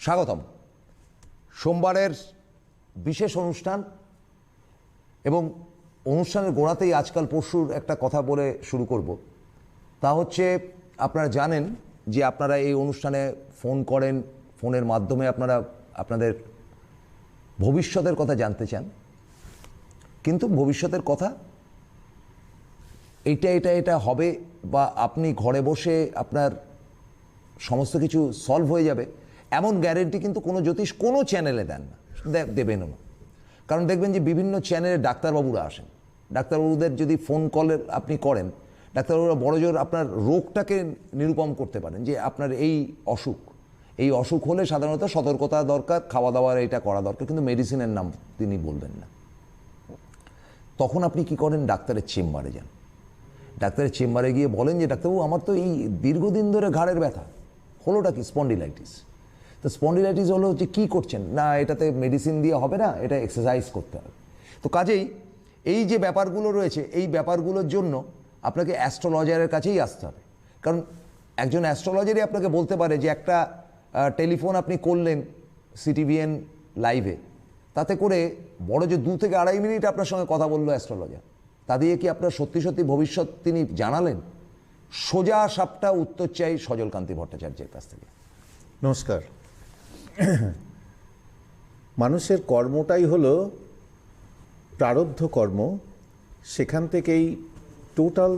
স্বাগতম। সোমবারের বিশেষ অনুষ্ঠান এবং অনুষ্ঠানের গোড়াতেই আজকাল পরশুর একটা কথা বলে শুরু করব। তা হচ্ছে, আপনারা জানেন যে আপনারা এই অনুষ্ঠানে ফোন করেন, ফোনের মাধ্যমে আপনারা আপনাদের ভবিষ্যতের কথা জানতে চান, কিন্তু ভবিষ্যতের কথা এটা হবে বা আপনি ঘরে বসে আপনার সমস্ত কিছু সলভ হয়ে যাবে এমন গ্যারেন্টি কিন্তু কোনো জ্যোতিষ কোনো চ্যানেলে দেন না, দেবেনও না। কারণ দেখবেন যে বিভিন্ন চ্যানেলে ডাক্তারবাবুরা আসেন, ডাক্তারবাবুদের যদি ফোন কলের আপনি করেন, ডাক্তারবাবুরা বড়জোর আপনার রোগটাকে নিরূপণ করতে পারেন যে আপনার এই অসুখ হলে সাধারণত সতর্কতা দরকার, খাওয়া দাওয়ার এটা করা দরকার, কিন্তু মেডিসিনের নাম তিনি বলবেন না। তখন আপনি কি করেন? ডাক্তারের চেম্বারে যান। ডাক্তারের চেম্বারে গিয়ে বলেন যে ডাক্তারবাবু, আমার তো এই দীর্ঘদিন ধরে ঘাড়ের ব্যথা, হলোটা কি? স্পন্ডিলাইটিস। তো স্পন্ডিলাইটিস হলো যে কী করছেন না, এটাতে মেডিসিন দিয়ে হবে না, এটা এক্সারসাইজ করতে হবে। তো কাজেই এই যে ব্যাপারগুলো রয়েছে, এই ব্যাপারগুলোর জন্য আপনাকে অ্যাস্ট্রোলজারের কাছেই আসতে হবে। কারণ একজন অ্যাস্ট্রোলজারই আপনাকে বলতে পারে যে একটা টেলিফোন আপনি করলেন সিটিভিএন লাইভে, তাতে করে বড় যে 2 থেকে 2.5 মিনিট আপনার সঙ্গে কথা বললো অ্যাস্ট্রোলজার, তা দিয়ে কি আপনার সত্যি সত্যি ভবিষ্যৎ তিনি জানালেন? সোজা সাপটা উত্তর চাই সজলকান্তি ভট্টাচার্যের কাছ থেকে। নমস্কার। মানুষের কর্মটাই হলো প্রারব্ধ কর্ম। সেখান থেকেই টোটাল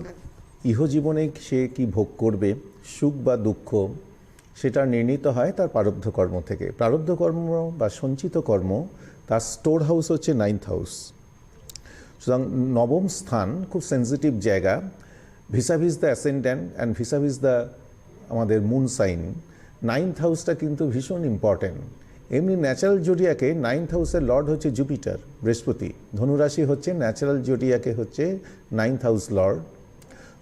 ইহজীবনে সে কি ভোগ করবে, সুখ বা দুঃখ, সেটা নির্ণীত হয় তার প্রারব্ধ কর্ম থেকে। প্রারব্ধ কর্ম বা সঞ্চিত কর্ম, তার স্টোর হাউস হচ্ছে 9th হাউস। সুতরাং 9ম স্থান খুব সেন্সিটিভ জায়গা, ভিসাভিস দ্য অ্যাসেন্ডেন্ট অ্যান্ড ভিসাভিস দ্য আমাদের মুন সাইন। 9th হাউসটা কিন্তু ভীষণ ইম্পর্ট্যান্ট। এমনি ন্যাচারাল জোডিয়াকে 9th হাউসের লর্ড হচ্ছে জুপিটার, বৃহস্পতি। ধনুরাশি হচ্ছে ন্যাচারাল জোডিয়াকে হচ্ছে 9th হাউস লর্ড।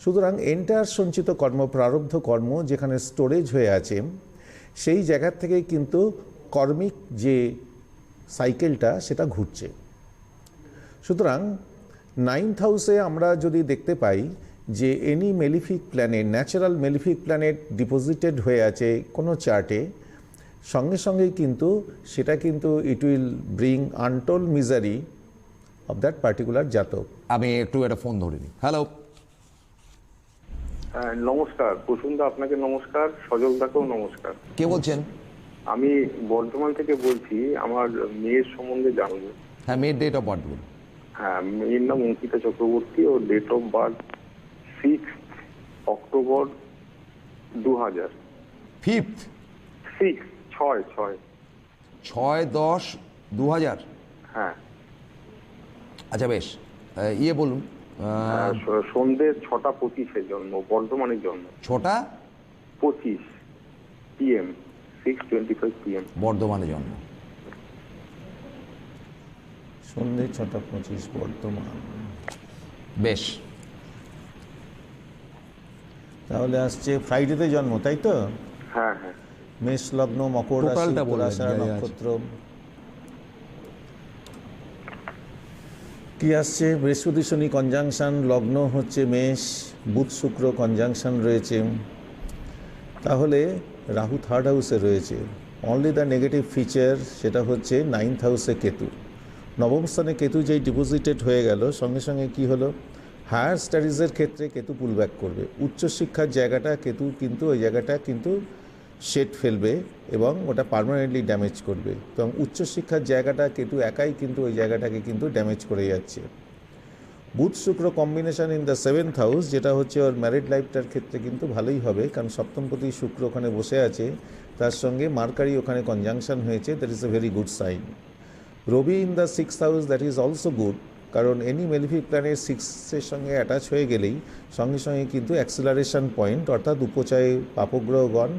সুতরাং এন্টায়ার সঞ্চিত কর্ম, প্রারব্ধ কর্ম যেখানে স্টোরেজ হয়ে আছে, সেই জায়গার থেকেই কিন্তু কর্মিক যে সাইকেলটা সেটা ঘুরছে। সুতরাং 9th হাউসে আমরা যদি দেখতে পাই যে any malefic planet, natural malefic planet deposited হয়ে আছে কোনো চার্টে, সঙ্গে সঙ্গেই কিন্তু সেটা কিন্তু it will bring untold misery of that particular জাতক। আমি একটু একটা ফোন ধরে নিই। হ্যালো। নমস্কার প্রসূনদা, আপনাকে নমস্কার। সজলদাকেও নমস্কার। কে বলছেন? আমি বর্ধমান থেকে বলছি, আমার মেয়ের সম্বন্ধে জানবো। হ্যাঁ, মেয়ের ডেট অফ বার্থ বলুন। হ্যাঁ, মেয়ের নাম অঙ্কিতা চক্রবর্তী ও date of birth 6 October 2000। 5th 6/10/2000। হ্যাঁ। আচ্ছা, বেশ। বলুন। সন্ধ্যে 6:25 জন্ম, বর্ধমানের জন্ম। 6:25 PM, 6:25 PM বর্ধমানে জন্ম। সন্ধ্যে 6:25 বর্ধমান। বেশ। তাহলে আসছে ফ্রাইডেতে জন্ম, তাই তো? হ্যাঁ হ্যাঁ। মেষ লগ্ন, মকর রাশি, টোটালটা বলবেন, তুলাশারা যা যা আছে। নক্ষত্র। কি আসছে? বৃহস্পতি শনি কনজাংশন, লগ্ন হচ্ছে মেষ, বুধ শুক্র কনজাংশন রয়েছে। তাহলে রাহু 3rd হাউসে রয়েছে। অনলি দ্য নেগেটিভ ফিচার সেটা হচ্ছে 9th হাউসে কেতু। 9ম স্থানে কেতু যেই ডিপোজিটেড হয়ে গেল, সঙ্গে সঙ্গে কি হলো? হায়ার স্টাডিজের ক্ষেত্রে কেতু পুলব্যাক করবে। উচ্চশিক্ষার জায়গাটা কেতু কিন্তু ওই জায়গাটা কিন্তু শেড ফেলবে এবং ওটা পার্মানেন্টলি ড্যামেজ করবে। তো উচ্চশিক্ষার জায়গাটা কেতু একাই কিন্তু ওই জায়গাটাকে কিন্তু ড্যামেজ করে যাচ্ছে। বুধ শুক্র combination in the 7th house, যেটা হচ্ছে ওর ম্যারিড লাইফটার ক্ষেত্রে কিন্তু ভালোই হবে, কারণ সপ্তমপতি শুক্র ওখানে বসে আছে, তার সঙ্গে মার্কারি ওখানে কনজাংশন হয়েছে, that is a very good sign. Rabi in the 6th house, that is also good, কারণ এনি মেলিফিক প্ল্যানেট 6-এর সঙ্গে অ্যাটাচ হয়ে গেলেই সঙ্গে সঙ্গে কিন্তু অ্যাক্সিলারেশন পয়েন্ট, অর্থাৎ উপচয় পাপগ্রহগণ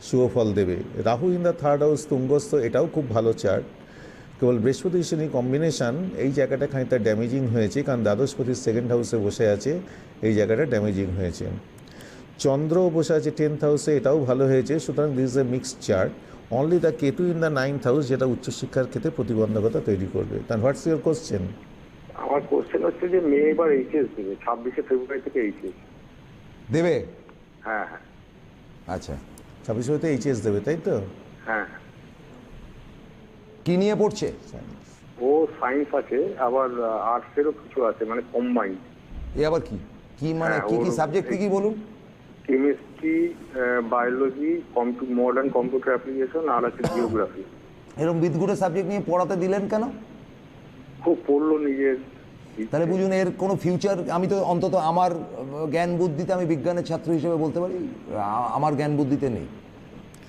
শুভফল দেবে। Rahu in the 3rd house তুঙ্গস্থ, এটাও খুব ভালো চার্ট। কেবল বৃহস্পতি শনি কম্বিনেশান এই জায়গাটা খানিকটা ড্যামেজিং হয়েছে, কারণ দ্বাদশপতি 2nd হাউসে বসে আছে, এই জায়গাটা ড্যামেজিং হয়েছে। চন্দ্র বসে আছে 10th হাউসে, এটাও ভালো হয়েছে। সুতরাং this is a mixed chart. Only the Ketu in the 9th house, যেটা উচ্চশিক্ষার ক্ষেত্রে প্রতিবন্ধকতা তৈরি করবে। তার হোয়াটস ইউর কোশ্চেন? আমার কোশ্চেন হচ্ছে যে মেয়ে এবার এইচএস দেবে, 26শে ফেব্রুয়ারি থেকে এইচএস দেবে। হ্যাঁ হ্যাঁ। আচ্ছা, 26 হতে এইচএস দেবে, তাই তো? হ্যাঁ। কি নিয়ে পড়ছে? ও সায়েন্স আছে, আবার আর্টসেরও কিছু আছে, মানে কম্বাইন্ড। এ আবার কি কি মানে হ্যাঁ, কি কি ওর- সাবজেক্ট কি বলুন? Chemistry, biology, modern computer application, আর আছে জিওগ্রাফি। এরকম বিদঘুটে সাবজেক্ট নিয়ে পড়াতে দিলেন কেন? খুব পড়লো নিজের। তাহলে বুঝুন এর কোনো ফিউচার, আমি তো অন্তত আমার জ্ঞান বুদ্ধিতে, আমি বিজ্ঞানের ছাত্র হিসেবে বলতে পারি আমার জ্ঞান বুদ্ধিতে নেই।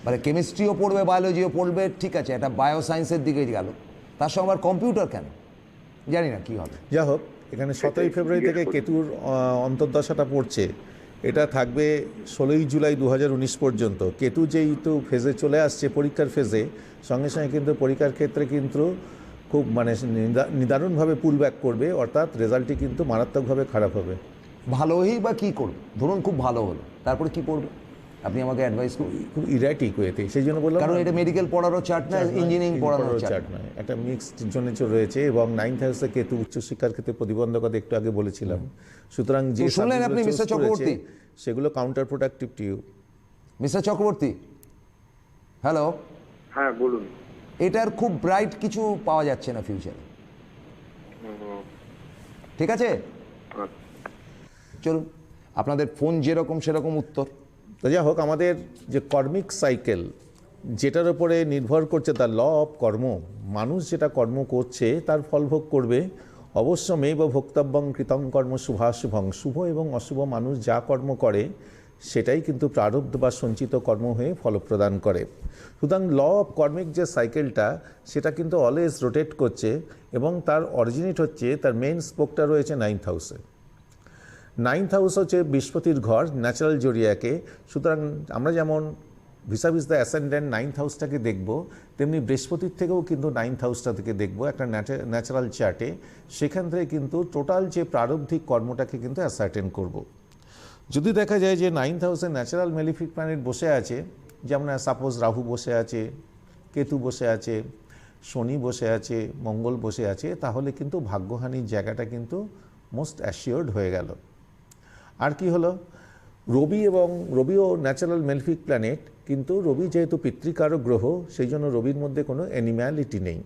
মানে কেমিস্ট্রিও পড়বে, বায়োলজিও পড়বে, ঠিক আছে, এটা বায়ো সায়েন্সের দিকে গেল, তার সঙ্গে আবার কম্পিউটার কেন? জানি না কি হবে। যা হোক, এখানে 17ই ফেব্রুয়ারি থেকে কেতুর অন্তর্দশাটা পড়ছে, এটা থাকবে 16ই জুলাই 2019 পর্যন্ত। কেতু যেই তো ফেজে চলে আসছে, পরীক্ষার ফেজে, সঙ্গে সঙ্গে কিন্তু পরীক্ষার ক্ষেত্রে কিন্তু খুব মানে নিদারুণভাবে পুল ব্যাক করবে, অর্থাৎ রেজাল্টটি কিন্তু মারাত্মকভাবে খারাপ হবে। ভালোই বা কি করবে, ধরুন খুব ভালো হলো, তারপরে কি পড়বে আপনি আমাকে অ্যাডভাইস করুন। খুব ইরাটিক ওয়েতে, সেই জন্য বললাম, কারণ এটা মেডিকেল পড়ারও চার্ট না, ইঞ্জিনিয়ারিং পড়ানোর চার্ট। চার্ট নয়, একটা মিক্সড জনিত রয়েছে, এবং 9th হাউসে কেতু উচ্চশিক্ষার ক্ষেত্রে প্রতিবন্ধকতা একটু আগে বলেছিলাম। সুতরাং যে তো শুনলেন আপনি subject গুলো মিস্টার choose করেছে, চক্রবর্তী? সেগুলো counter productive to you. Mister Chakraborty, hello, হ্যাঁ বলুন। এটার খুব ব্রাইট কিছু পাওয়া যাচ্ছে না ফিউচারে, ঠিক আছে? আচ্ছা। চলুন, আপনাদের ফোন যেরকম সেরকম উত্তর। তো যা হোক, আমাদের যে কর্মিক সাইকেল, যেটার উপরে নির্ভর করছে দ্য ল অফ কর্ম, মানুষ যেটা কর্ম করছে তার ফলভোগ করবে। অবশ্যমেব ভোক্তব্যং কৃতং কর্ম শুভাশুভং, শুভ এবং অশুভ মানুষ যা কর্ম করে সেটাই কিন্তু প্রারব্ধ বা সঞ্চিত কর্ম হয়ে ফলপ্রদান করে। সুতরাং ল অফ কর্মিক যে সাইকেলটা, সেটা কিন্তু অলওয়েজ রোটেট করছে, এবং তার অরিজিনেট হচ্ছে, তার মেইন স্পোকটা রয়েছে 9th হাউসে। 9th হাউস হচ্ছে বৃহস্পতির ঘর, ন্যাচারাল জোডিয়াকে। সুতরাং আমরা যেমন ভিসাভিস দ্য অ্যাসেন্ডেন্ট 9th হাউসটাকে দেখব, তেমনি বৃহস্পতির থেকেও কিন্তু 9th হাউসটা থেকে দেখব একটা ন্যাচারাল চার্টে। সেখান থেকে কিন্তু টোটাল যে প্রারব্ধিক কর্মটাকে কিন্তু অ্যাসার্টেন করব। যদি দেখা যায় যে 9th হাউসে ন্যাচারাল মেলিফিক প্ল্যানেট বসে আছে, যেমন সাপোজ রাহু বসে আছে, কেতু বসে আছে, শনি বসে আছে, মঙ্গল বসে আছে, তাহলে কিন্তু ভাগ্যহানির জায়গাটা কিন্তু মোস্ট অ্যাসিওর্ড হয়ে গেল। আর কি হলো, রবিও ন্যাচারাল মেলিফিক প্ল্যানেট, কিন্তু রবি যেহেতু পিতৃকারক গ্রহ, সেই জন্য রবির মধ্যে কোনো অ্যানিম্যালিটি নেই,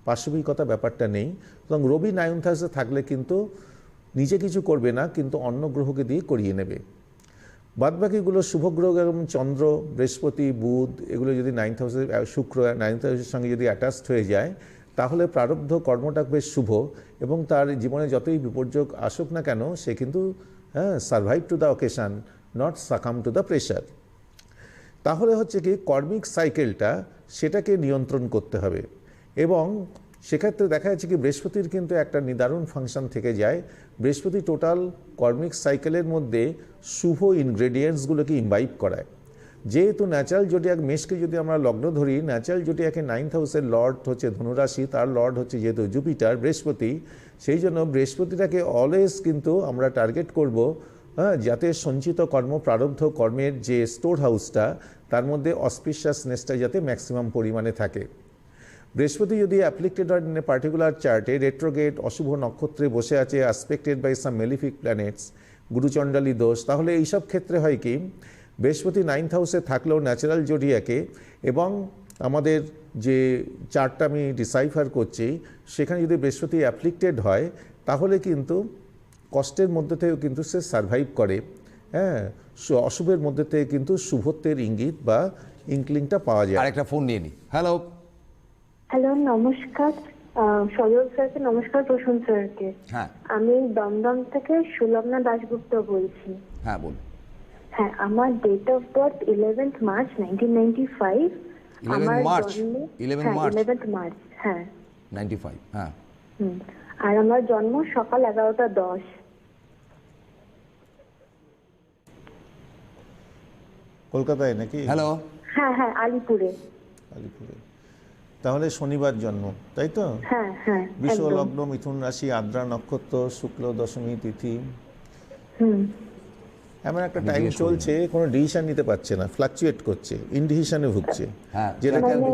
পাশবিকতা ব্যাপারটা নেই। এবং রবি 9th হাউসে থাকলে কিন্তু নিজে কিছু করবে না, কিন্তু অন্য গ্রহকে দিয়ে করিয়ে নেবে। বাদবাকিগুলো শুভ গ্রহ এবং চন্দ্র, বৃহস্পতি, বুধ, এগুলো যদি 9th হাউসে, শুক্র 9th হাউসের সঙ্গে যদি অ্যাটাচড হয়ে যায়, তাহলে প্রারব্ধ কর্মটা বেশ শুভ, এবং তার জীবনে যতই বিপর্যয় আসুক না কেন, সে কিন্তু survive to the occasion, not succumb to the pressure. তাহলে হচ্ছে কি, কর্মিক সাইকেলটা সেটাকে নিয়ন্ত্রণ করতে হবে। এবং সেক্ষেত্রে দেখা যাচ্ছে কি, বৃহস্পতির কিন্তু একটা নিদারুণ ফাংশন থেকে যায়। বৃহস্পতি টোটাল কর্মিক সাইকেলের মধ্যে শুভ ইনগ্রেডিয়েন্টসগুলোকে ইমবাইব করায়। যেহেতু ন্যাচারাল জোডিয়াক মেষকে যদি আমরা লগ্ন ধরি, ন্যাচারাল জোডিয়াকে 9th হাউসের লর্ড হচ্ছে ধনুরাশি, তার লর্ড হচ্ছে যেহেতু জুপিটার, বৃহস্পতি, সেই জন্য বৃহস্পতিটাকে অলওয়েজ কিন্তু আমরা টার্গেট করব, যাতে সঞ্চিত কর্ম, প্রারব্ধ কর্মের যে স্টোর হাউসটা, তার মধ্যে অসপিশিয়াসনেসটা যাতে ম্যাক্সিমাম পরিমাণে থাকে। বৃহস্পতি যদি অ্যাপ্লিকেটেড হয় ইন এ পার্টিকুলার চার্টে, রেট্রোগেট অশুভ নক্ষত্রে বসে আছে, অ্যাসপেক্টেড বাই সাম মেলিফিক প্ল্যানেটস, গুরুচণ্ডালী দোষ, তাহলে এইসব ক্ষেত্রে হয় কি, বৃহস্পতি 9th হাউসে থাকলেও ন্যাচারাল জোডিয়াকে, এবং আমাদের যে চার্টটা আমি ডিসাইফার করছি, সেখানে যদি বৃহস্পতি অ্যাপ্লিকেটেড হয়, তাহলে কিন্তু কষ্টের মধ্যে থেকেও কিন্তু সে সারভাইভ করে। অশুভের মধ্যে থেকে কিন্তু শুভত্বের ইঙ্গিত বা ইনক্লিংটা পাওয়া যায়। আরেকটা ফোন নিয়ে নি। হ্যালো, হ্যালো, নমস্কার সজল স্যারকে, নমস্কার প্রসূন স্যারকে। হ্যাঁ আমি দমদম থেকে সুলগ্না দাশগুপ্ত বলছি। হ্যাঁ বলুন। হ্যাঁ, আমার date of birth 11th March 1995। 11 March? 11 March? 11th March, হ্যাঁ 95, হ্যাঁ। আর আমার জন্ম সকাল 11:10। কলকাতায় নাকি? হ্যালো, হ্যাঁ হ্যাঁ, আলিপুরে। আলিপুরে। তাহলে শনিবার জন্ম, তাই তো? হ্যাঁ হ্যাঁ, বিষ একদম। লগ্ন, মিথুন রাশি, আদ্রা নক্ষত্র, শুক্ল দশমী তিথি। এমন একটা টাইম চলছে, কোনো ডিসিশন নিতে পারছে না, ফ্লাকচুয়েট করছে, ইনডিসিশনে ভুগছে। হ্যাঁ, যেটা মানে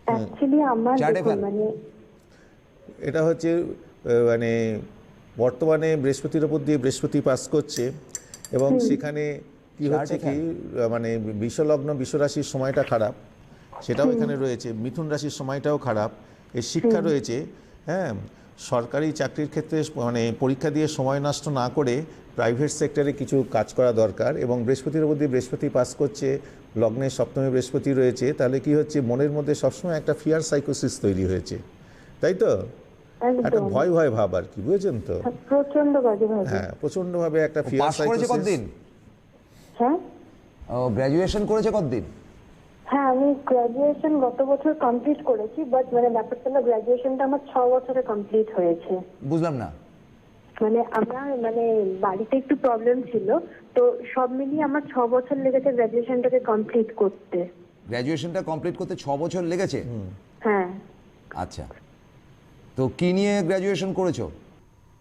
অ্যাকচুয়ালি আমার চার্টে দেখুন, ফেল। মানে এটা হচ্ছে মানে বর্তমানে বৃহস্পতির ওপর দিয়ে বৃহস্পতি পাস করছে, এবং সেখানে কি হচ্ছে কি, মানে বিশ্বলগ্ন বিশ্বরাশির সময়টা খারাপ, সেটাও এখানে রয়েছে। মিথুন রাশির সময়টাও খারাপ। এর শিক্ষা রয়েছে, হ্যাঁ, সরকারি চাকরির ক্ষেত্রে মানে পরীক্ষা দিয়ে সময় নষ্ট না করে প্রাইভেট সেক্টরে কিছু কাজ করা দরকার। এবং বৃহস্পতির মধ্যে বৃহস্পতি পাস করছে, লগ্নের সপ্তমে বৃহস্পতি রয়েছে, তাহলে কি হচ্ছে মনের মধ্যে সবসময় একটা ফিয়ার সাইকোসিস তৈরি হয়েছে, তাই তো? একটা একদম ভয় ভয় ভাব আর কি, বুঝেছেন তো? প্রচন্ড বাজে ভাবে। হ্যাঁ, প্রচন্ডভাবে একটা ফিয়ার পাস করেছে সাইকোসিস। কতদিন? হ্যাঁ গ্র্যাজুয়েশন করেছে কতদিন? হ্যাঁ, আমি গ্রাজুয়েশন গত বছর কমপ্লিট করেছি, বাট মানে ব্যাপারটা হলো গ্রাজুয়েশনটা আমার 6 বছরে কমপ্লিট হয়েছে। বুঝলাম না। মানে আমার মানে বাড়িতে একটু প্রবলেম ছিল, তো সব মিলিয়ে আমার 6 বছর লেগেছে গ্রাজুয়েশনটাকে কমপ্লিট করতে। গ্র্যাজুয়েশনটা কমপ্লিট করতে 6 বছর লেগেছে? হ্যাঁ, আচ্ছা, তো কি নিয়ে গ্র্যাজুয়েশন করেছো?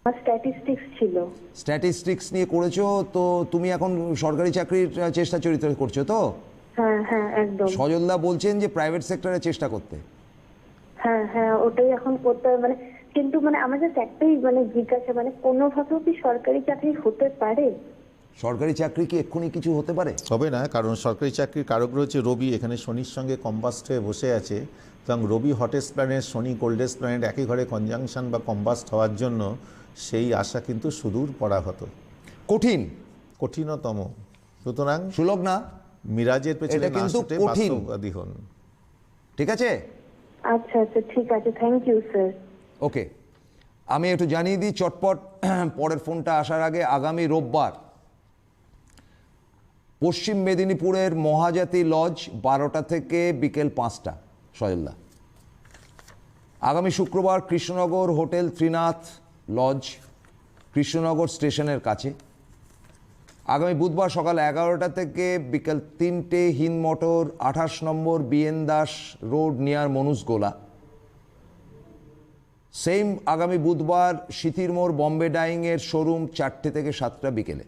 আমার স্ট্যাটিস্টিক্স ছিল। স্ট্যাটিস্টিক্স নিয়ে করেছো, তো তুমি এখন সরকারি চাকরির চেষ্টা চরিত্র করছো তো? হ্যাঁ হ্যাঁ একদম। সজলদা বলছেন যে প্রাইভেট সেক্টরে চেষ্টা করতে। হ্যাঁ হ্যাঁ, ওটাই এখন করতে হবে। মানে কিন্তু মানে আমার জাস্ট একটাই মানে জিজ্ঞাসা, মানে কোনোভাবেও কি সরকারি চাকরি হতে পারে? সরকারি চাকরি কি এক্ষুনি কিছু হতে পারে? হবে না, কারণ সরকারি চাকরির কারক রয়েছে রবি, এখানে শনির সঙ্গে কম্বাস্ট হয়ে বসে আছে। সুতরাং রবি হটেস্ট প্ল্যানেট, শনি কোল্ডেস্ট প্ল্যানেট একই ঘরে কনজাংশন বা কম্বাস্ট হওয়ার জন্য সেই আশা কিন্তু সুদূর পরাহত, কঠিন, কঠিনতম। সুতরাং সুলভ না, মিরাজের পেছনে এটা না কিন্তু ছুটে কঠিন। বাস্তববাদী হন। ঠিক আছে? আচ্ছা আচ্ছা, ঠিক আছে, থ্যাংক ইউ স্যার। ওকে, আমি একটু জানিয়ে দিই চটপট পরের ফোনটা আসার আগে। আগামী রোববার পশ্চিম মেদিনীপুরের মহাজাতি লজ 12টা থেকে বিকেল 5টা, সজলদা। আগামী শুক্রবার কৃষ্ণনগর হোটেল ত্রিনাথ লজ, কৃষ্ণনগর স্টেশনের কাছে। আগামী বুধবার সকাল 11টা থেকে বিকেল 3টে হিন্দমোটর 28 নম্বর BN Das road near Manushgola. Same আগামী বুধবার সিথিরমোড় বম্বে ডাইংয়ের শোরুম 4টে থেকে 7টা বিকেলে।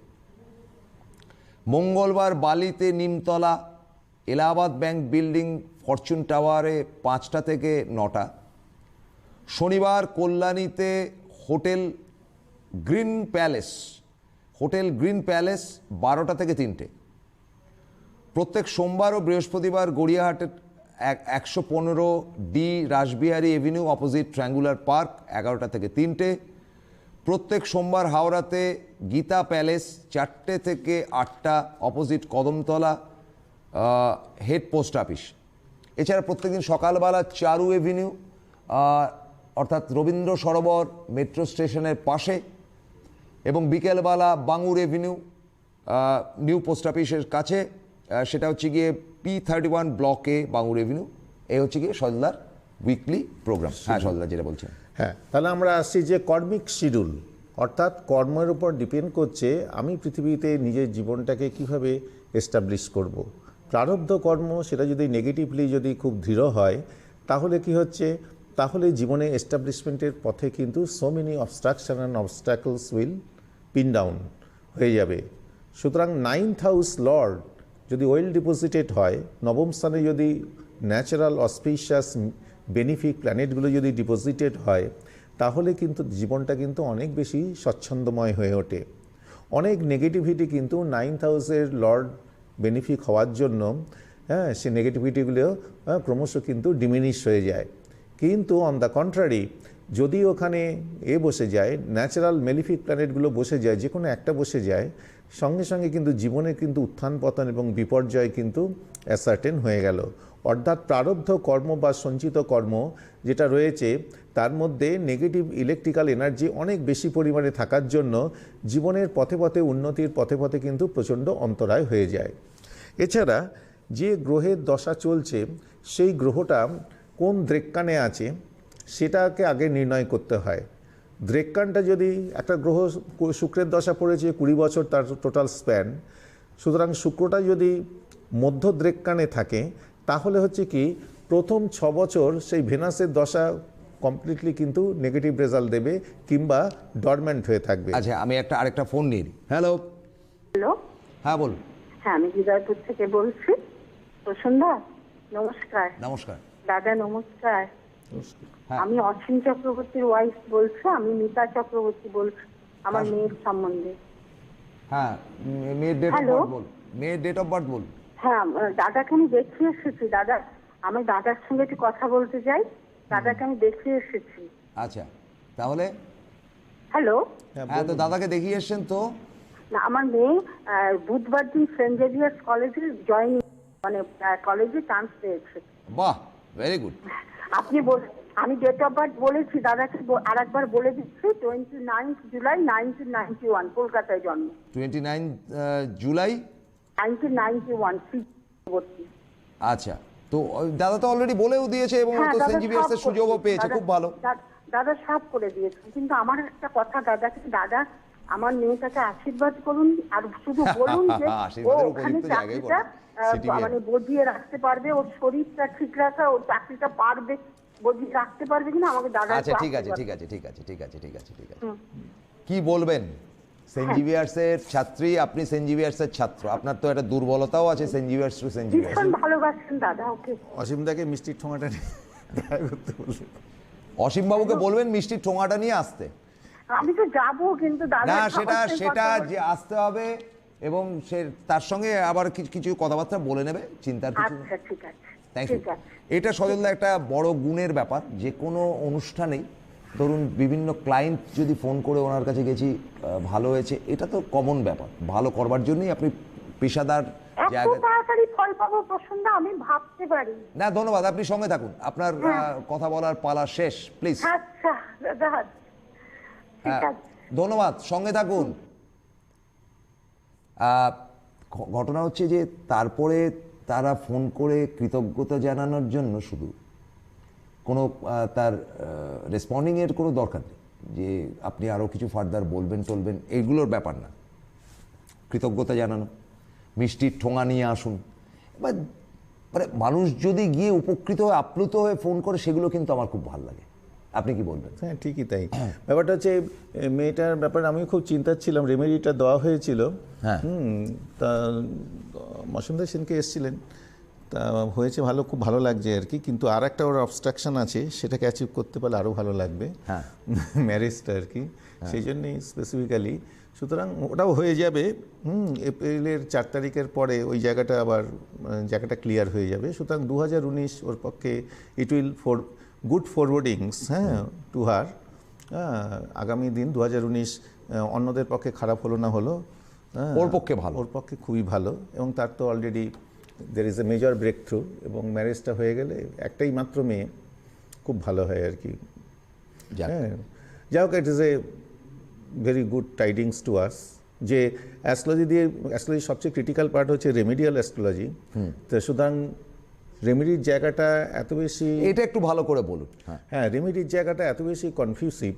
মঙ্গলবার বালিতে Nimtala Allahabad bank building fortune টাওয়ারে 5টা থেকে 9টা। শনিবার কল্যাণীতে হোটেল গ্রিন প্যালেস 12টা থেকে 3টে। প্রত্যেক সোমবার ও বৃহস্পতিবার গড়িয়াহাটের 115D Rashbehari avenue opposite triangular park 11টা থেকে 3টে। প্রত্যেক সোমবার হাওড়াতে গীতা প্যালেস 4টে থেকে 8টা opposite Kadamtala head post office. এছাড়া প্রত্যেকদিন সকালবেলা চারু এভিনিউ অর্থাৎ রবীন্দ্র সরোবর মেট্রো স্টেশনের পাশে, এবং বিকেলবেলা বাঙুর এভিনিউ নিউ পোস্ট অফিসের কাছে। সেটা হচ্ছে গিয়ে P31 ব্লকে বাঙুর এভিনিউ। এই হচ্ছে গিয়ে সজলদার উইকলি প্রোগ্রাম। হ্যাঁ সজলদা যেটা বলছেন। হ্যাঁ, তাহলে আমরা আসছি যে কর্মিক শিডিউল, অর্থাৎ কর্মের উপর ডিপেন্ড করছে আমি পৃথিবীতে নিজের জীবনটাকে কিভাবে এস্টাবলিশ করব। প্রারব্ধ কর্ম সেটা যদি নেগেটিভলি যদি খুব দৃঢ় হয়, তাহলে কি হচ্ছে, তাহলে জীবনে এস্টাবলিশমেন্টের পথে কিন্তু so many obstruction and obstacles will pin down হয়ে যাবে। সুতরাং 9th হাউস লর্ড যদি ওয়েল ডিপোজিটেড হয়, নবম স্থানে যদি ন্যাচারাল অসপিশিয়াস বেনিফিক প্ল্যানেটগুলো যদি ডিপোজিটেড হয়, তাহলে কিন্তু জীবনটা কিন্তু অনেক বেশি স্বচ্ছন্দময় হয়ে ওঠে। অনেক নেগেটিভিটি কিন্তু 9th হাউসের লর্ড বেনিফিক হওয়ার জন্য সে নেগেটিভিটিগুলো ক্রমশ কিন্তু ডিমিনিশ হয়ে যায়। কিন্তু অন দ্য কন্ট্রারি, যদি ওখানে বসে যায়, ন্যাচারাল মেলিফিক প্ল্যানেটগুলো বসে যায়, যে কোনো একটা বসে যায়, সঙ্গে সঙ্গে কিন্তু জীবনে কিন্তু উত্থান পতন এবং বিপর্যয় কিন্তু অ্যাসার্টেন হয়ে গেল। অর্থাৎ প্রারব্ধ কর্ম বা সঞ্চিত কর্ম যেটা রয়েছে, তার মধ্যে নেগেটিভ ইলেকট্রিক্যাল এনার্জি অনেক বেশি পরিমাণে থাকার জন্য জীবনের পথে পথে উন্নতির পথে পথে কিন্তু প্রচণ্ড অন্তরায় হয়ে যায়। এছাড়া যে গ্রহের দশা চলছে, সেই গ্রহটা কোন দ্রেক্কানে আছে সেটাকে আগে নির্ণয় করতে হয়। দ্রেক্কানটা যদি একটা গ্রহ শুক্রের দশা পড়েছে 20 বছর তার টোটাল স্প্যান, সুতরাং শুক্রটা যদি মধ্য দ্রেক্কানে থাকে, তাহলে হচ্ছে কি প্রথম 6 বছর সেই ভেনাসের দশা কমপ্লিটলি কিন্তু নেগেটিভ রেজাল্ট দেবে কিংবা ডরমেন্ট হয়ে থাকবে। আচ্ছা, আমি আরেকটা ফোন নিয়ে নিই। হ্যালো। হ্যালো, হ্যাঁ বলুন। হ্যাঁ আমি হৃদয়পুর থেকে বলছি। প্রসন্দা নমস্কার। নমস্কার দাদা নমস্কার। হ্যাঁ। আমি অসীম চক্রবর্তীর ওয়াইফ বলছি। আমি মিতা চক্রবর্তী বলছি আমার হ্যাঁ। মেয়ের সম্বন্ধে। হ্যাঁ, মেয়ের ডেট অফ হ্যালো। বার্থ বল। মেয়ের ডেট অফ বার্থ বল। হ্যাঁ, দাদাকে আমি দেখিয়ে এসেছি। দাদা আমি দাদার সঙ্গে একটু কথা বলতে চাই। দাদাকে আমি দেখে এসেছি। আচ্ছা, তাহলে হ্যালো। হ্যাঁ, তো দাদাকে দেখিয়ে এসছেন তো? না, আমার মেয়ে বুধবার দিন সেন্ট জেভিয়ার্স কলেজে জয়েনিং মানে কলেজে চান্স পেয়েছে। বাহ, ভেরি গুড। আমি ডেট অফ বার্থ বলেছি দাদাকে, আর একবার বলে দিচ্ছি, 29 জুলাই 1991 কলকাতায় জন্ম। 29 জুলাই 1991। আচ্ছা, তো দাদা তো অলরেডি বলেও দিয়েছে এবং ও তো সেন্ট জেভিয়ার্সের সুযোগও পেয়েছে, খুব ভালো। দাদা সব করে দিয়েছে, কিন্তু আমার একটা কথা দাদাকে, দাদা আমার মেয়েটাকে আশীর্বাদ করুন, আর শুধু বলুন যে ও আশীর্বাদের ওখানে উপযুক্ত জায়গায় চাকরিটা বলো। মানে বজিয়ে রাখতে পারবে, ওর শরীরটা ঠিক রাখা, ওর চাকরিটা পারবে বজিয়ে রাখতে পারবে কিনা আমাকে দাদা। আচ্ছা, ঠিক আছে। কি বলবেন? সেন্ট জেভিয়ার্সের ছাত্রী, আপনি সেন্ট জেভিয়ার্সের ছাত্র, আপনার তো একটা দুর্বলতাও আছে Saint Xavier's to Saint Xavier's. ভীষণ ভালোবাসেন দাদা ওকে। অসীমদাকে মিষ্টির ঠোঙাটা নিয়ে দেখা করতে বললেন। অসীম বাবুকে বলবেন মিষ্টির ঠোঙাটা নিয়ে আসতে। আমি তো যাবো, কিন্তু দাদা না, সেটা যে আসতে হবে, এবং সে তার সঙ্গে আবার কিছু কথাবার্তা বলে নেবে, চিন্তার কিছু নেই। আচ্ছা, ঠিক আছে, থ্যাংক ইউ। ঠিক আছে। এটা সজলদা একটা বড় গুণের ব্যাপার। যে কোনো অনুষ্ঠানেই ধরুন বিভিন্ন ক্লায়েন্ট যদি ফোন করে ওনার কাছে গেছি, ভালো হয়েছে, এটা তো কমন ব্যাপার। ভালো করবার জন্যই আপনি পেশাদার এত জায়গায়। তাড়াতাড়ি ফল পাবো প্রসন্নদা আমি ভাবতে পারি না, ধন্যবাদ, আপনি সঙ্গে থাকুন, আপনার কথা বলার পালা শেষ, প্লিজ। আচ্ছা দাদা, ঠিক আছে, ধন্যবাদ, সঙ্গে থাকুন। ঘটনা হচ্ছে যে তারপরে তারা ফোন করে কৃতজ্ঞতা জানানোর জন্য শুধু কোনো তার রেসপন্ডিংয়ের কোনো দরকার নেই যে আপনি আরও কিছু ফার্দার বলবেন টলবেন, এইগুলোর ব্যাপার না। কৃতজ্ঞতা জানানো, মিষ্টির ঠোঙা নিয়ে আসুন, এবার মানে মানুষ যদি গিয়ে উপকৃত হয়ে আপ্লুত হয়ে ফোন করে, সেগুলো কিন্তু আমার খুব ভালো লাগে। আপনি কি বলবেন? হ্যাঁ, ঠিকই তাই। ব্যাপারটা হচ্ছে মেয়েটার ব্যাপারে আমি খুব চিন্তা ছিলাম। রেমেডিটা দেওয়া হয়েছিল, হ্যাঁ, তা মসুন্দর সেনকে এসেছিলেন, তা হয়েছে ভালো, খুব ভালো লাগছে আর কি। কিন্তু আর একটা ওর অবস্ট্রাকশন আছে, সেটাকে অ্যাচিভ করতে পারলে আরও ভালো লাগবে, হ্যাঁ, ম্যারেজটা আর কি, সেই জন্যই স্পেসিফিক্যালি। সুতরাং ওটাও হয়ে যাবে এপ্রিলের 4 তারিখের পরে, ওই জায়গাটা আবার জায়গাটা ক্লিয়ার হয়ে যাবে। সুতরাং 2019 ওর পক্ষে ইট উইল গুড ফরওয়ার্ডিংস, হ্যাঁ, টু হার। আগামী দিন 2019 অন্যদের পক্ষে খারাপ হলো না হলো, ওর পক্ষে ভালো, ওর পক্ষে খুবই ভালো। এবং তার তো already there is a major breakthrough, এবং ম্যারেজটা হয়ে গেলে একটাই মাত্র মেয়ে, খুব ভালো হয় আর কি। হ্যাঁ, যাই হোক, it is a very good tidings to us যে অ্যাস্ট্রোলজির সবচেয়ে ক্রিটিক্যাল পার্ট হচ্ছে রেমেডিয়াল অ্যাস্ট্রোলজি। তো সুতরাং রেমেডির জায়গাটা এত বেশি, এটা একটু ভালো করে বলুন। হ্যাঁ, রেমেডির জায়গাটা এত বেশি কনফিউসিভ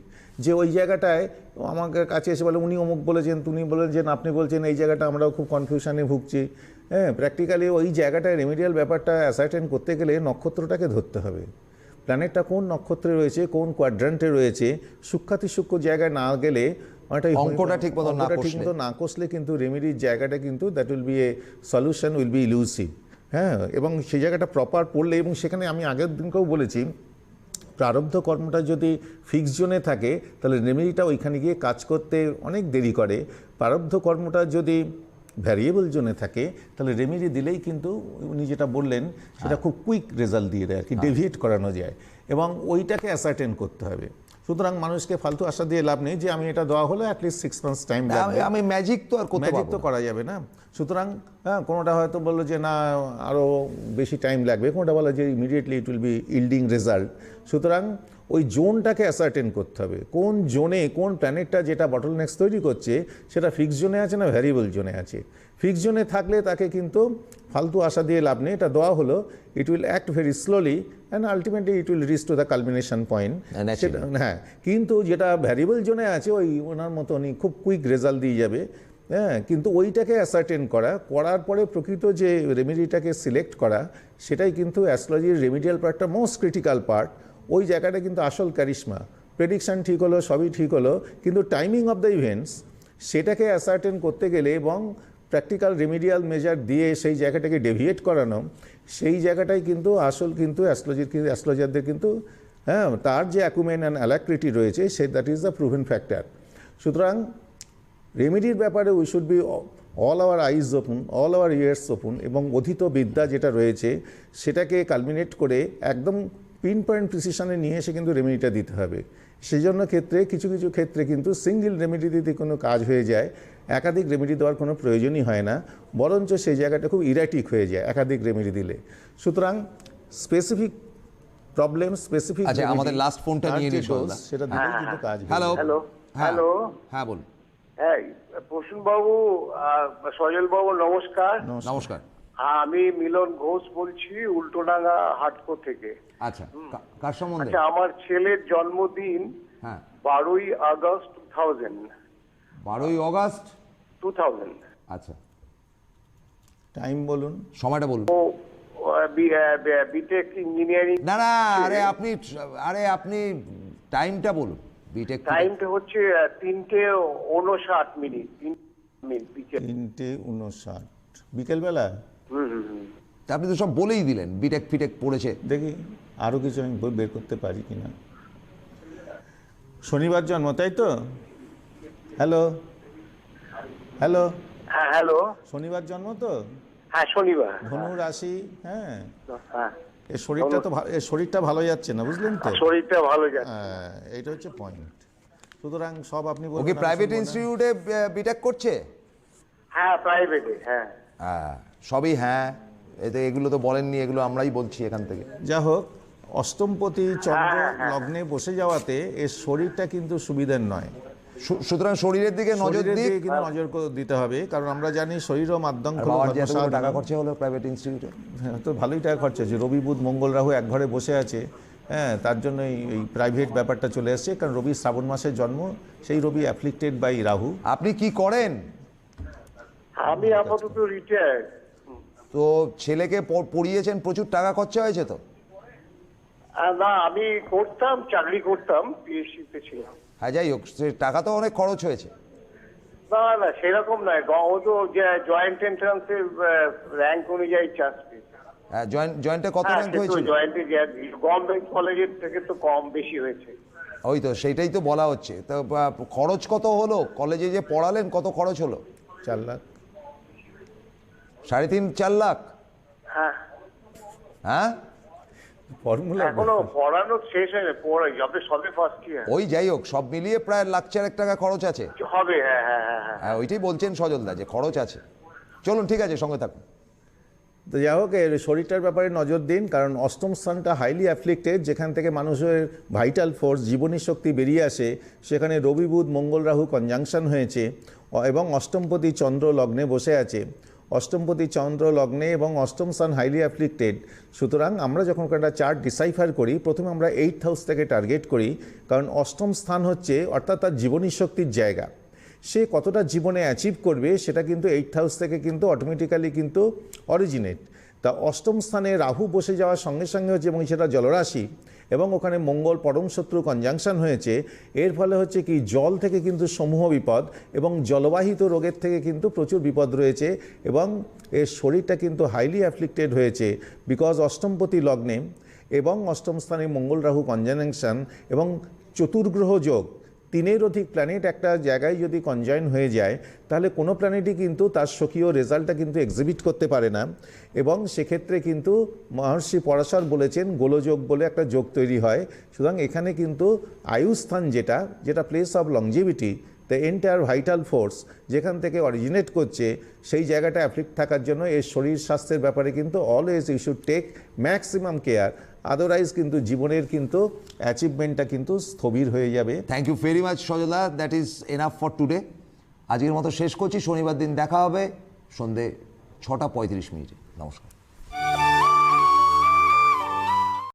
যে ওই জায়গাটায় আমাদের কাছে এসে বলে উনি অমুক বলেছেন, তুমি বলেছেন, আপনি বলছেন, এই জায়গাটা আমরাও খুব কনফিউশনে ভুগছি। হ্যাঁ, প্র্যাকটিক্যালি ওই জায়গাটায় রেমেডিয়াল ব্যাপারটা অ্যাসার্টেন করতে গেলে নক্ষত্রটাকে ধরতে হবে, প্ল্যানেটটা কোন নক্ষত্রে রয়েছে, কোন কোয়াড্রান্টে রয়েছে। সূক্ষ্মাতিসূক্ষ্ম জায়গায় না গেলে, অঙ্কটা ঠিক মতো না কষলে কিন্তু রেমেডির জায়গাটা কিন্তু that will be a solution will be elusive. হ্যাঁ, এবং সেই জায়গাটা প্রপার পড়লে, এবং সেখানে আমি আগের দিনকেও বলেছি, প্রারব্ধ কর্মটা যদি ফিক্স জোনে থাকে তাহলে রেমেডিটা ওইখানে গিয়ে কাজ করতে অনেক দেরি করে। প্রারব্ধ কর্মটা যদি ভ্যারিয়েবল জোনে থাকে তাহলে রেমেডি দিলেই কিন্তু উনি যেটা বললেন সেটা খুব কুইক রেজাল্ট দিয়ে দেয় আর কি, ডেভিয়েট করানো যায়, এবং ওইটাকে অ্যাসার্টেন করতে হবে। সুতরাং মানুষকে ফালতু আশা দিয়ে লাভ নেই যে আমি এটা দেওয়া হলো অ্যাটলিস্ট 6 months টাইম লাগবে, আমি ম্যাজিক তো আর করতে ম্যাজিক তো করা যাবে না। সুতরাং হ্যাঁ, কোনোটা হয়তো বললো যে না আরও বেশি টাইম লাগবে, কোনোটা বলো যে immediately it will be yielding result. সুতরাং ওই জোনটাকে অ্যাসার্টেন করতে হবে, কোন জোনে কোন প্ল্যানেটটা যেটা বটলনেক্স তৈরি করছে সেটা ফিক্স জোনে আছে না ভ্যারিয়েবল জোনে আছে। ফিক্স জোনে থাকলে তাকে কিন্তু ফালতু আশা দিয়ে লাভ নেই, এটা দেওয়া হলো, it will act very slowly and ultimately it will reach to the culmination point. হ্যাঁ, কিন্তু যেটা ভ্যারিয়েবল জোনে আছে ওই ওনার মতো উনি খুব কুইক রেজাল্ট দিয়ে যাবে। হ্যাঁ, কিন্তু ওইটাকে অ্যাসার্টেন করার পরে প্রকৃত যে রেমেডিটাকে সিলেক্ট করা, সেটাই কিন্তু অ্যাস্ট্রোলজির রেমেডিয়াল পার্টটা মোস্ট ক্রিটিক্যাল পার্ট। ওই জায়গাটা কিন্তু আসল ক্যারিশমা। প্রেডিকশান ঠিক হলো, সবই ঠিক হলো, কিন্তু টাইমিং অফ দ্য ইভেন্টস সেটাকে অ্যাসার্টেন করতে গেলে এবং প্র্যাকটিক্যাল রেমেডিয়াল মেজার দিয়ে সেই জায়গাটাকে ডেভিয়েট করানো, সেই জায়গাটাই কিন্তু আসল কিন্তু অ্যাস্ট্রোলজারদের কিন্তু হ্যাঁ তার যে অ্যাকুমেন অ্যান্ড অ্যালাক্রিটি রয়েছে that is the proven factor. সুতরাং রেমেডির ব্যাপারে we should be all our eyes open, all our years open, এবং অধীত বিদ্যা যেটা রয়েছে সেটাকে কালমিনেট করে একদম পিন পয়েন্ট প্রিসিশনে নিয়ে এসে কিন্তু রেমেডিটা দিতে হবে। সেই জন্য ক্ষেত্রে কিছু কিছু ক্ষেত্রে কিন্তু সিঙ্গেল রেমেডি দিতে কোনো কাজ হয়ে যায়, একাধিক রেমেডি দেওয়ার কোনো প্রয়োজনই হয় না, বরঞ্চ সেই জায়গাটা খুব ইরাটিক হয়ে যায় একাধিক রেমেডি দিলে। সুতরাং স্পেসিফিক প্রবলেম, স্পেসিফিক আচ্ছা, আমাদের last ফোনটা নিয়ে নিই সজলদা। সেটা দিলেই কিন্তু কাজ হয়ে হ্যালো যায়। হ্যালো হ্যাঁ হ্যালো হ্যাঁ বলুন। হ্যাঁ প্রসূন বাবু, সজল বাবু নমস্কার। নমস্কার। আমি মিলন ঘোষ বলছি উল্টোডাঙ্গা হাটকো থেকে। আচ্ছা, কার সম্বন্ধে? আচ্ছা, আমার ছেলের জন্মদিন হ্যাঁ, 12ই আগস্ট 2000। 12ই অগাস্ট 2000। আচ্ছা, টাইম বলুন। সময়টা বলুন। ও বিটেক ইঞ্জিনিয়ারিং। না না, আপনি টাইমটা বলুন। বিটেক টাইমটা হচ্ছে 3:59 বিকেল। 3:59 বিকেলবেলা। আপনি তো সব বলেই দিলেন, বিটেক ফিটেক পড়েছে। দেখি আরও কিছু আমি বের করতে পারি কিনা। শনিবার জন্ম, তাই তো? হ্যালো হ্যালো, হ্যাঁ হ্যালো, শনিবার জন্ম তো? হ্যাঁ শনিবার। ধনু রাশি। হ্যাঁ, হ্যাঁ এর শরীরটা ভালো যাচ্ছে না, বুঝলেন তো? শরীরটা ভালো যাচ্ছে। হ্যাঁ, এইটা হচ্ছে পয়েন্ট। সুতরাং সব আপনি ও কি বলবেন প্রাইভেট ইনস্টিটিউটে বিটেক করছে? হ্যাঁ প্রাইভেটে। হ্যাঁ হ্যাঁ, সবই হ্যাঁ। এগুলো তো বলেননি, এগুলো আমরাই বলছি এখান থেকে। যা হোক, অষ্টমপতি চন্দ্র লগ্নে বসে যাওয়াতে এর শরীরটা কিন্তু সুবিধার নয়। সুতরাং শরীরের দিকে নজর শরীরের দিক। দিকে কিন্তু নজর দিতে হবে, কারণ আমরা জানি শরীর ও মাধ্যম বাবার যে এতগুলো টাকা খরচা হলো প্রাইভেট ইনস্টিটিউটে। তো ভালোই টাকা খরচা হচ্ছে। রবি বুধ মঙ্গল রাহু এক ঘরে বসে আছে। হ্যাঁ, তার জন্য এই প্রাইভেট ব্যাপারটা চলে আসছে, কারণ রবি শ্রাবণ মাসের জন্ম, সেই রবি অ্যাফ্লিক্টেড বাই রাহু। আপনি কি করেন? আমি আপাতত রিটায়ার্ড। তো ছেলেকে পড়িয়েছেন, প্রচুর টাকা খরচা হয়েছে তো? না, আমি করতাম, চাকরি করতাম, পিএসসি তে ছিলাম। হ্যাঁ, যাই হোক, সে টাকা তো অনেক খরচ হয়েছে। না না, সেরকম নয়। ও তো জয়েন্ট এন্ট্রান্সের র্যাঙ্ক অনুযায়ী চান্স পেয়েছে। হ্যাঁ, জয়েন্টে কত র্যাঙ্ক হয়েছিল? জয়েন্টে গভর্নমেন্ট কলেজের থেকে তো কম বেশি হয়েছে। ওই তো, সেইটাই তো বলা হচ্ছে। তো খরচ কত হলো? কলেজে যে পড়ালেন কত খরচ হলো? 4 লাখ। 3.5-4 লাখ? হ্যাঁ, হ্যাঁ, ফর্মুলা এখনো পড়ানো শেষ হয়নি, সবে ফার্স্ট ইয়ার। ওই যাই হোক, সব মিলিয়ে প্রায় 1,04,000 টাকা খরচ আছে। হবে। হ্যাঁ হ্যাঁ হ্যাঁ হ্যাঁ। হ্যাঁ, ওইটাই বলছেন সজলদা যে খরচ আছে। চলুন, ঠিক আছে, সঙ্গে থাকুন। তো যাই হোক, এর শরীরটার ব্যাপারে নজর দিন, কারণ অষ্টম স্থানটা হাইলি অ্যাফ্লিক্টেড, যেখান থেকে মানুষের ভাইটাল ফোর্স, জীবনী শক্তি বেরিয়ে আসে, সেখানে রবি বুধ মঙ্গল রাহু কনজাংশন হয়েছে এবং অষ্টমপতি চন্দ্র লগ্নে বসে আছে। অষ্টমপতি চন্দ্র লগ্নে এবং অষ্টম স্থান হাইলি অ্যাফ্লিক্টেড। সুতরাং আমরা যখন একটা চার্ট ডিসাইফার করি, প্রথমে আমরা 8th হাউস থেকে টার্গেট করি, কারণ অষ্টম স্থান হচ্ছে অর্থাৎ তার জীবনী শক্তির জায়গা। সে কতটা জীবনে অ্যাচিভ করবে সেটা কিন্তু 8th হাউস থেকে কিন্তু অটোমেটিক্যালি কিন্তু অরিজিনেট। তা অষ্টম স্থানে রাহু বসে যাওয়ার সঙ্গে সঙ্গে হচ্ছে, এবং সেটা জলরাশি, এবং ওখানে মঙ্গল পরম শত্রু কনজাংশন হয়েছে। এর ফলে হচ্ছে কি, জল থেকে কিন্তু সমূহ বিপদ এবং জলবাহিত রোগের থেকে কিন্তু প্রচুর বিপদ রয়েছে, এবং এর শরীরটা কিন্তু হাইলি অ্যাফ্লিক্টেড হয়েছে, বিকজ অষ্টমপতি লগ্নে এবং অষ্টম স্থানে মঙ্গল রাহু কনজাংশন এবং চতুর্গ্রহ যোগ, 3-এর অধিক প্ল্যানেট একটা জায়গায় যদি কনজয়েন হয়ে যায়, তাহলে কোনো প্ল্যানেটই কিন্তু তার স্বকীয় রেজাল্টটা কিন্তু এক্সিবিট করতে পারে না। এবং সেক্ষেত্রে কিন্তু মহর্ষি পরাশর বলেছেন গোলযোগ বলে একটা যোগ তৈরি হয়। সুতরাং এখানে কিন্তু আয়ুস্থান যেটা place of longevity, the entire vital force যেখান থেকে অরিজিনেট করছে, সেই জায়গাটা অ্যাফ্লিক্ট থাকার জন্য এর শরীর স্বাস্থ্যের ব্যাপারে কিন্তু always you should take maximum care, otherwise কিন্তু জীবনের কিন্তু অ্যাচিভমেন্টটা কিন্তু স্থবির হয়ে যাবে। থ্যাংক ইউ ভেরি মাচ সজলদা, that is enough for today. আজকের মতো শেষ করছি। শনিবার দিন দেখা হবে সন্ধে 6:35 নমস্কার।